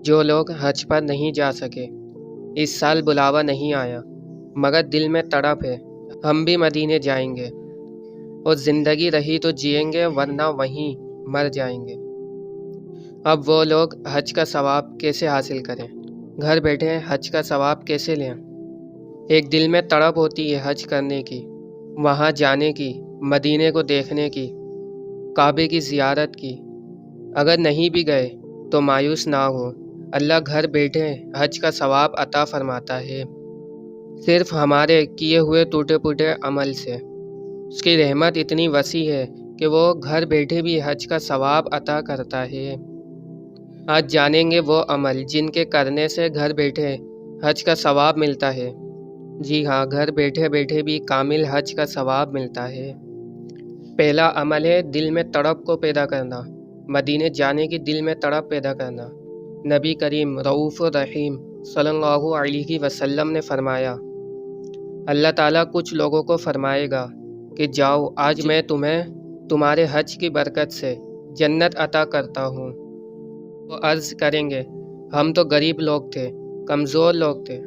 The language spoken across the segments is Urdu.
جو لوگ حج پر نہیں جا سکے، اس سال بلاوا نہیں آیا، مگر دل میں تڑپ ہے، ہم بھی مدینے جائیں گے، اور زندگی رہی تو جئیں گے ورنہ وہیں مر جائیں گے۔ اب وہ لوگ حج کا ثواب کیسے حاصل کریں؟ گھر بیٹھے حج کا ثواب کیسے لیں؟ ایک دل میں تڑپ ہوتی ہے حج کرنے کی، وہاں جانے کی، مدینے کو دیکھنے کی، کعبے کی زیارت کی۔ اگر نہیں بھی گئے تو مایوس نہ ہو، اللہ گھر بیٹھے حج کا ثواب عطا فرماتا ہے، صرف ہمارے کیے ہوئے ٹوٹے پھوٹے عمل سے۔ اس کی رحمت اتنی وسیع ہے کہ وہ گھر بیٹھے بھی حج کا ثواب عطا کرتا ہے۔ آج جانیں گے وہ عمل جن کے کرنے سے گھر بیٹھے حج کا ثواب ملتا ہے۔ جی ہاں، گھر بیٹھے بیٹھے بھی کامل حج کا ثواب ملتا ہے۔ پہلا عمل ہے دل میں تڑپ کو پیدا کرنا، مدینے جانے کی دل میں تڑپ پیدا کرنا۔ نبی کریم رؤوف الرحیم صلی اللہ علیہ وسلم نے فرمایا، اللہ تعالیٰ کچھ لوگوں کو فرمائے گا کہ جاؤ، آج میں تمہیں تمہارے حج کی برکت سے جنت عطا کرتا ہوں۔ وہ عرض کریں گے، ہم تو غریب لوگ تھے، کمزور لوگ تھے،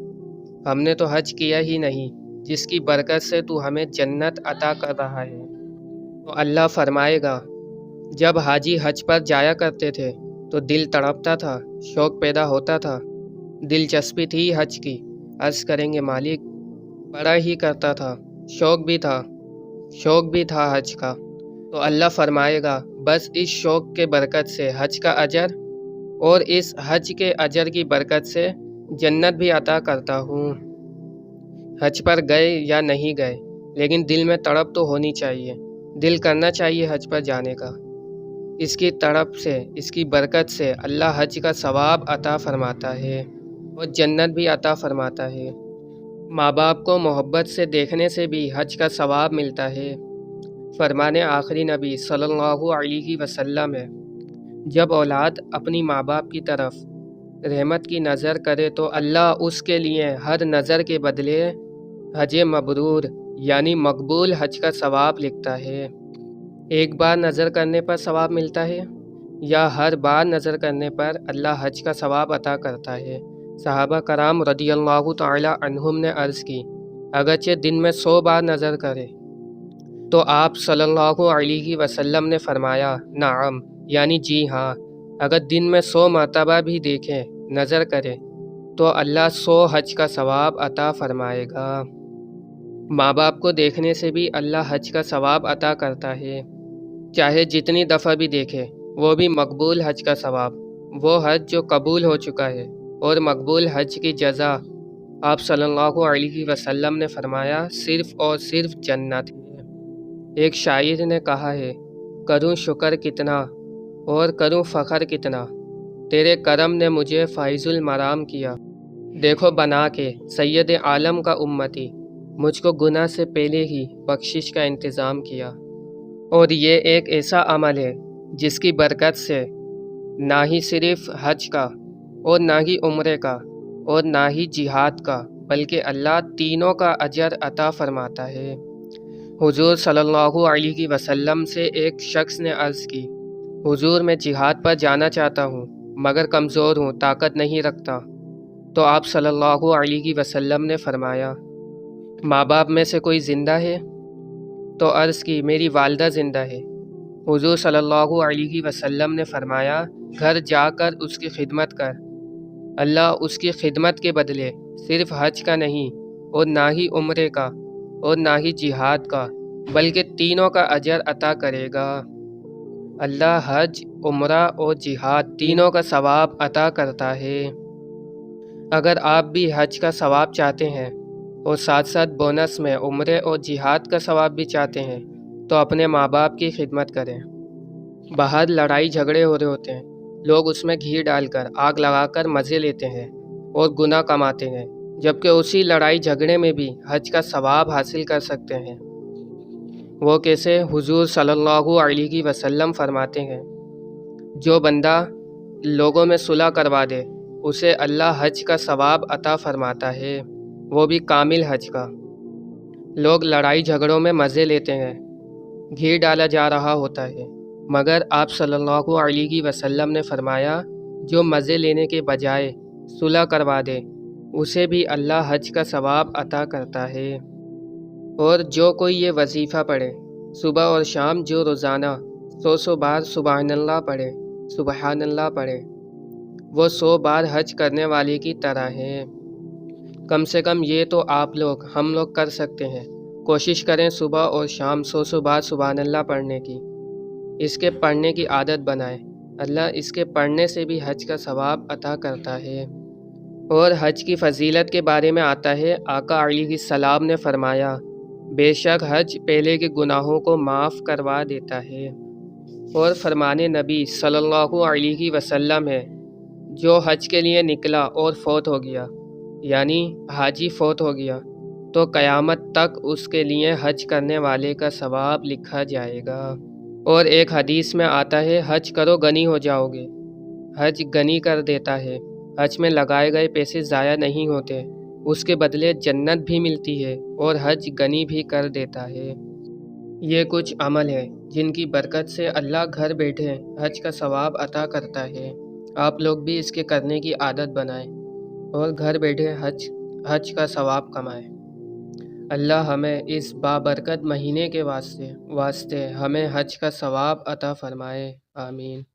ہم نے تو حج کیا ہی نہیں، جس کی برکت سے تو ہمیں جنت عطا کر رہا ہے۔ تو اللہ فرمائے گا، جب حاجی حج پر جایا کرتے تھے تو دل تڑپتا تھا، شوق پیدا ہوتا تھا، دلچسپی تھی حج کی۔ عرض کریں گے، مالک بڑا ہی کرتا تھا، شوق بھی تھا حج کا۔ تو اللہ فرمائے گا، بس اس شوق کے برکت سے حج کا اجر، اور اس حج کے اجر کی برکت سے جنت بھی عطا کرتا ہوں۔ حج پر گئے یا نہیں گئے، لیکن دل میں تڑپ تو ہونی چاہیے، دل کرنا چاہیے حج پر جانے کا۔ اس کی تڑپ سے، اس کی برکت سے اللہ حج کا ثواب عطا فرماتا ہے اور جنت بھی عطا فرماتا ہے۔ ماں باپ کو محبت سے دیکھنے سے بھی حج کا ثواب ملتا ہے۔ فرمان آخری نبی صلی اللہ علیہ وسلم ہے، جب اولاد اپنی ماں باپ کی طرف رحمت کی نظر کرے تو اللہ اس کے لیے ہر نظر کے بدلے حج مبرور یعنی مقبول حج کا ثواب لکھتا ہے۔ ایک بار نظر کرنے پر ثواب ملتا ہے یا ہر بار نظر کرنے پر اللہ حج کا ثواب عطا کرتا ہے؟ صحابہ کرام رضی اللہ تعالی عنہم نے عرض کی، اگرچہ دن میں 100 بار نظر کرے تو آپ صلی اللہ علیہ وسلم نے فرمایا، نعم، یعنی جی ہاں، اگر دن میں 100 مرتبہ بھی دیکھیں، نظر کرے تو اللہ 100 حج کا ثواب عطا فرمائے گا۔ ماں باپ کو دیکھنے سے بھی اللہ حج کا ثواب عطا کرتا ہے، چاہے جتنی دفعہ بھی دیکھے، وہ بھی مقبول حج کا ثواب، وہ حج جو قبول ہو چکا ہے، اور مقبول حج کی جزا آپ صلی اللہ علیہ وسلم نے فرمایا صرف اور صرف جنت ہے۔ ایک شاعر نے کہا ہے، کروں شکر کتنا اور کروں فخر کتنا، تیرے کرم نے مجھے فائز المرام کیا، دیکھو بنا کے سید عالم کا امتی، مجھ کو گناہ سے پہلے ہی بخشش کا انتظام کیا۔ اور یہ ایک ایسا عمل ہے جس کی برکت سے نہ ہی صرف حج کا اور نہ ہی عمرے کا اور نہ ہی جہاد کا، بلکہ اللہ تینوں کا اجر عطا فرماتا ہے۔ حضور صلی اللہ علیہ وسلم سے ایک شخص نے عرض کی، حضور میں جہاد پر جانا چاہتا ہوں مگر کمزور ہوں، طاقت نہیں رکھتا۔ تو آپ صلی اللہ علیہ وسلم نے فرمایا، ماں باپ میں سے کوئی زندہ ہے؟ تو عرض کی، میری والدہ زندہ ہے۔ حضور صلی اللہ علیہ وسلم نے فرمایا، گھر جا کر اس کی خدمت کر، اللہ اس کی خدمت کے بدلے صرف حج کا نہیں اور نہ ہی عمرے کا اور نہ ہی جہاد کا بلکہ تینوں کا اجر عطا کرے گا۔ اللہ حج، عمرہ اور جہاد تینوں کا ثواب عطا کرتا ہے۔ اگر آپ بھی حج کا ثواب چاہتے ہیں اور ساتھ ساتھ بونس میں عمرے اور جہاد کا ثواب بھی چاہتے ہیں تو اپنے ماں باپ کی خدمت کریں۔ باہر لڑائی جھگڑے ہو رہے ہوتے ہیں، لوگ اس میں گھی ڈال کر، آگ لگا کر مزے لیتے ہیں اور گناہ کماتے ہیں، جبکہ اسی لڑائی جھگڑے میں بھی حج کا ثواب حاصل کر سکتے ہیں۔ وہ کیسے؟ حضور صلی اللہ علیہ وسلم فرماتے ہیں، جو بندہ لوگوں میں صلح کروا دے اسے اللہ حج کا ثواب عطا فرماتا ہے، وہ بھی کامل حج کا۔ لوگ لڑائی جھگڑوں میں مزے لیتے ہیں، گھی ڈالا جا رہا ہوتا ہے، مگر آپ صلی اللہ علیہ وسلم نے فرمایا، جو مزے لینے کے بجائے صلح کروا دے اسے بھی اللہ حج کا ثواب عطا کرتا ہے۔ اور جو کوئی یہ وظیفہ پڑھے صبح اور شام، جو روزانہ 100 بار سبحان اللہ پڑھے وہ 100 بار حج کرنے والے کی طرح ہے۔ کم سے کم یہ تو ہم لوگ کر سکتے ہیں۔ کوشش کریں صبح اور شام 100 بار سبحان اللہ پڑھنے کی، اس کے پڑھنے کی عادت بنائیں۔ اللہ اس کے پڑھنے سے بھی حج کا ثواب عطا کرتا ہے۔ اور حج کی فضیلت کے بارے میں آتا ہے، آقا علیہ السلام نے فرمایا، بے شک حج پہلے کے گناہوں کو معاف کروا دیتا ہے۔ اور فرمان نبی صلی اللہ علیہ وسلم ہے، جو حج کے لیے نکلا اور فوت ہو گیا، یعنی حاجی فوت ہو گیا، تو قیامت تک اس کے لیے حج کرنے والے کا ثواب لکھا جائے گا۔ اور ایک حدیث میں آتا ہے، حج کرو غنی ہو جاؤ گے۔ حج غنی کر دیتا ہے۔ حج میں لگائے گئے پیسے ضائع نہیں ہوتے، اس کے بدلے جنت بھی ملتی ہے، اور حج غنی بھی کر دیتا ہے۔ یہ کچھ عمل ہے جن کی برکت سے اللہ گھر بیٹھے حج کا ثواب عطا کرتا ہے۔ آپ لوگ بھی اس کے کرنے کی عادت بنائیں اور گھر بیٹھے حج کا ثواب کمائیں۔ اللہ ہمیں اس بابرکت مہینے کے واسطے ہمیں حج کا ثواب عطا فرمائے، آمین۔